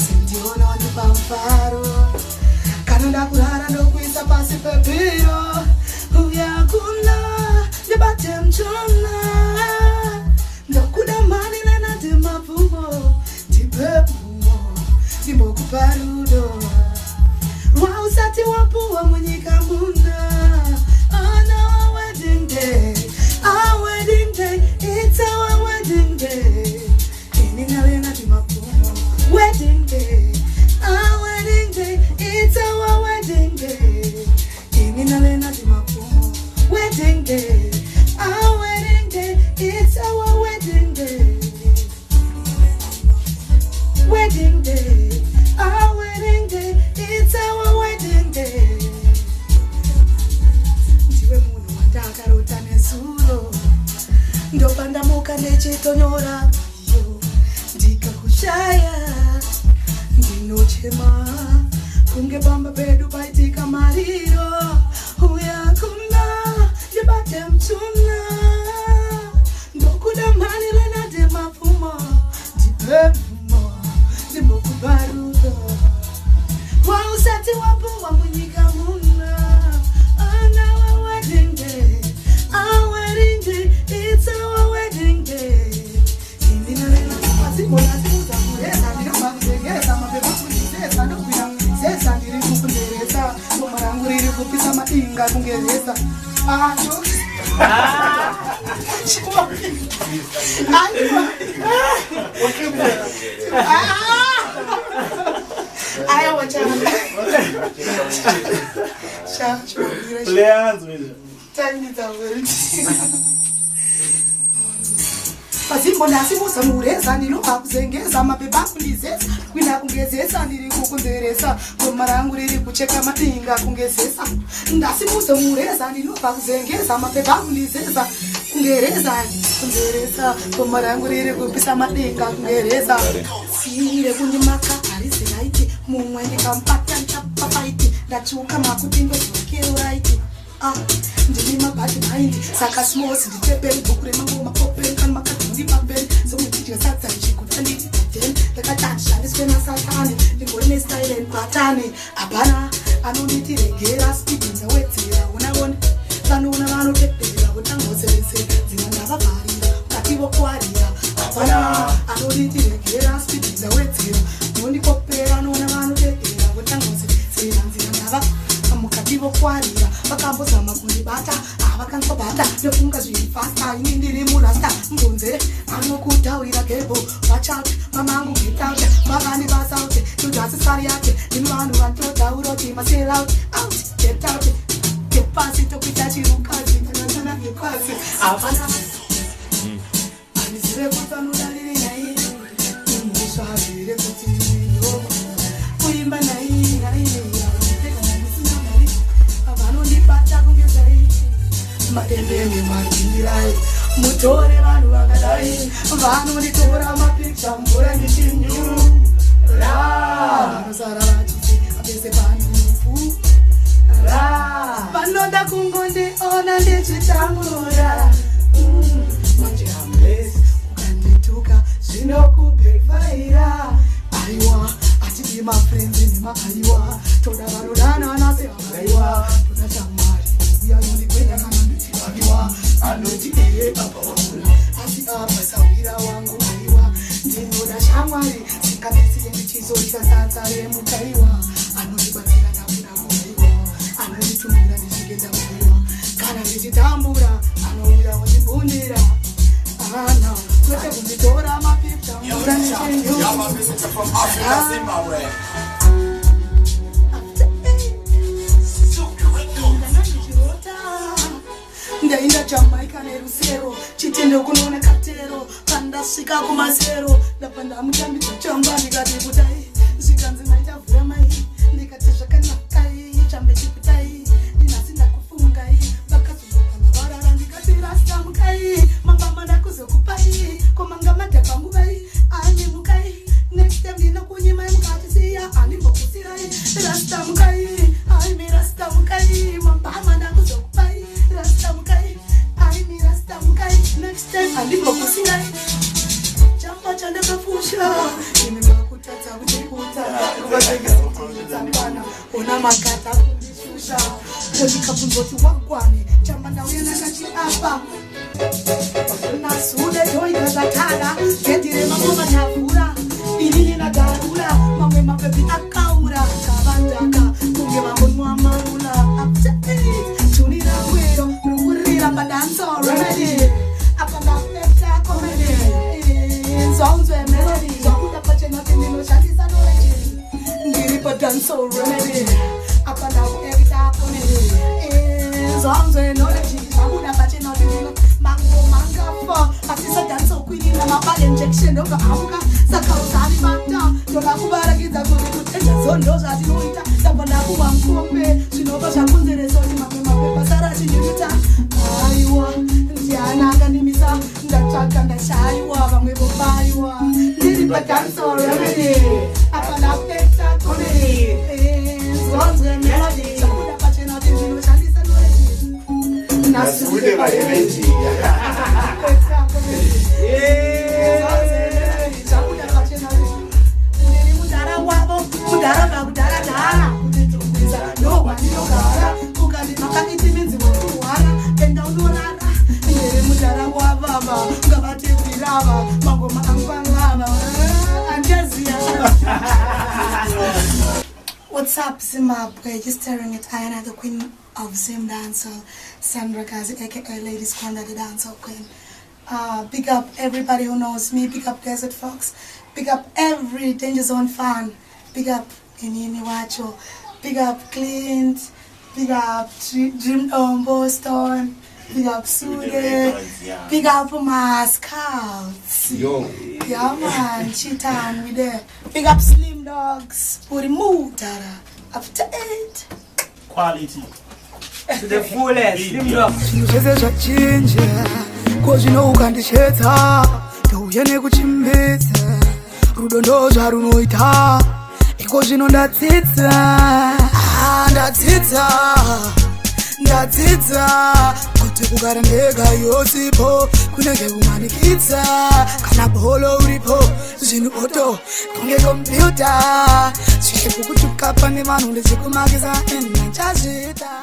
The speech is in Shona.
sindiona ndipamfaro kanonda kurara ndokuisa pasi pepiro uyakuna ndibate mchona ndokuda mani nena ndimapfumo ndipepfumo ndimbokuparudo wausati wapuwa munyika muna. On our wedding day, our wedding day, it's our wedding day. Wedding day, our wedding day, it's our wedding day. Wedding day, our wedding day, it's our wedding day. Wedding day, our wedding day, it's our wedding day. Ndiwe munhu wandakarota nezuro, ndopanda muka nechitonyora ndikakushaya ndinochema kunge bamba pedu paitika mariro uyakuna ndibate mchuna ndokuda mani lenade mapfumo ndipepfumo ndimbokubarudo wausati wapuwa munyika muna. On our wedding day, our wedding day, it's our wedding day. Kupisa madinga kungereza Pazimbo nasimusa mureza ndinopa kuzengeza mapepa kundizesa kwina kungezesa ndiri kukunzeresa goma rangu riri kucheka madinga kungezesa ndasimusa mureza ndinopa kuzengeza mapepa kundizesa kungereza kunzeresa goma rangu riri kupisa madinga kungereza sire kunyimaka ariziraiti mumwe ndikampata ntapapaiti ndachuka makutingo zvokeuraiti ndini mabati maindi saka smosi nditeperi bhuku remangoma popeni kana makadhundi pamberi somutidya sadza ndichikuta nditi then ndakatatishandiswe nasatani ndingori nestylen patani hapana anonditiregera spidi ndawedzera unaone vanoona vanotepera kutangozerese dzimwe ndavabharira mukati vokwarira hapana anonditiregera spidi ndawedzera nondikopera noona vanotepera kutangozerese dzimwe ndava mukati vokwarira vakambozama kundibata havakankobata ndofunga zviri fasta ini ndiri murasta mbunze anokutaurira gebo wachauti mamangu getauta mavani vasauti tudhasisari yake imi vanhu vanototauroti maselauti auti getauti gepasi tokuita chirukazi kanasana gekwasi hapana anizive kuti anodariri nai musvavire kuti kuimba nai vanondibata kungezai madembenge madingirai mutore vanhu vakadai vanonditora mapicha mvura ndichinyu vanosara vachiti apese panufu vanoda kungondiona ndichitamura manje hamlesi ukandituka zvinokubhekfaira aiwa atidi mafrenzi nemahaiwa toda vanodana nase vamaiwa toda chamwari uya yondikwenya kana ndichivaiwa anoti iye baba wamuna asi apa sawira wangu aiwa ndinoda chamwari singamesiye ndichizoita sadza remutaiwa anondibatsira ndakuna kuaiwa anonditumbura ndichigenda kuaiwa kana ndichitambura anouya wondibundira ana kwete kunditora mapicha mvura ndichenyu ndainda Jamaica nerusero chitendo kunoona katero pandasvika kumasero ndapanda mutambidza chamba ndikati kutai zvikanzi naitavhura mai ndikati zvakanaka chambe chikutai ndinasi ndakufungai vakazogokana varara ndikati rasta mukai mangama ndakuzokupai komanga madhaka nguvai ani mukai next time ndinokunyimai mukatisiya andimbokusirai rasta mukai aimi rasta mukai mambama ndakuzokupai rasta mukai aimi rasta mukai next time andimbokusirai chamba chandakapusha ine makutadza kuti Ina makata kundishusha Kondikabunzoti wagwane Chamanda uyanakachi apa Nasude toika zatada Getire mamoma nyavura Inini na darura Mamwe mapepi akaura Kabandaka Kunge mamonwa marula Aptei Chunira wero Rungurira badanso remedy Apanda pepta comedy Zonzwe melody Zonguda pache notindino shatisa knowledge Ngiri badanso remedy Apanda pepta comedy Zonzwe knowledge Zonguda pache notindino Mango manga fo Asisa danso kwini na mabal injection Oga amuka Sakausari mata Yola kubaragiza kutenda zondo zazinoita Tabanda kuwa mkombe Shinoba shakunzere soti mapepa Sara chinyuta Aiwa Ndiananga nimisa Ndachaka ndashaiwa Vamwe bopaiwa Ndiripa danso remedy Apana pekta comedy Zonzwe melody Shakuda pachena tenzino shandisa noreji Nasude pa remedy Pekta comedy Shakuda pachena Ndiri mudara wabo Mudara bagudara dara Kutitukuza No waniyo gara Kukali makakiti minzi wakuwara Enda unorara Ndiri mudara wababa Ngabate virava Mangoma angwangava Anjazia What's up, Zimbabwe? Just staring at Ayana, the queen of Zim dancehall, Sandra Kazi, aka Ladies Corner, the dancehall queen. Big up everybody who knows me. Big up Desert Fox. Big up every Danger Zone fan. Big up Inini Wacho. Big up Clint. Big up Jim Boston. Big up Sude. Big up my scouts. Yo. Yeah man, Cheetah, we there. Big up Slim Dogs. Puri Mutara. Up to 8. Quality. To the fullest. Slim Dogs. Chizezwa chinje. Kozvino ukandishedza ndouya nekuchimbidza rudo ndozva runoita iko zvino ndadzidza kuti kugara ndega yosipo kunenge kumanikidza kana bholo uripo zvinhu oto kunge kompyuta zviri kukutuka pane vanhu ndechikumakisa ndachazvita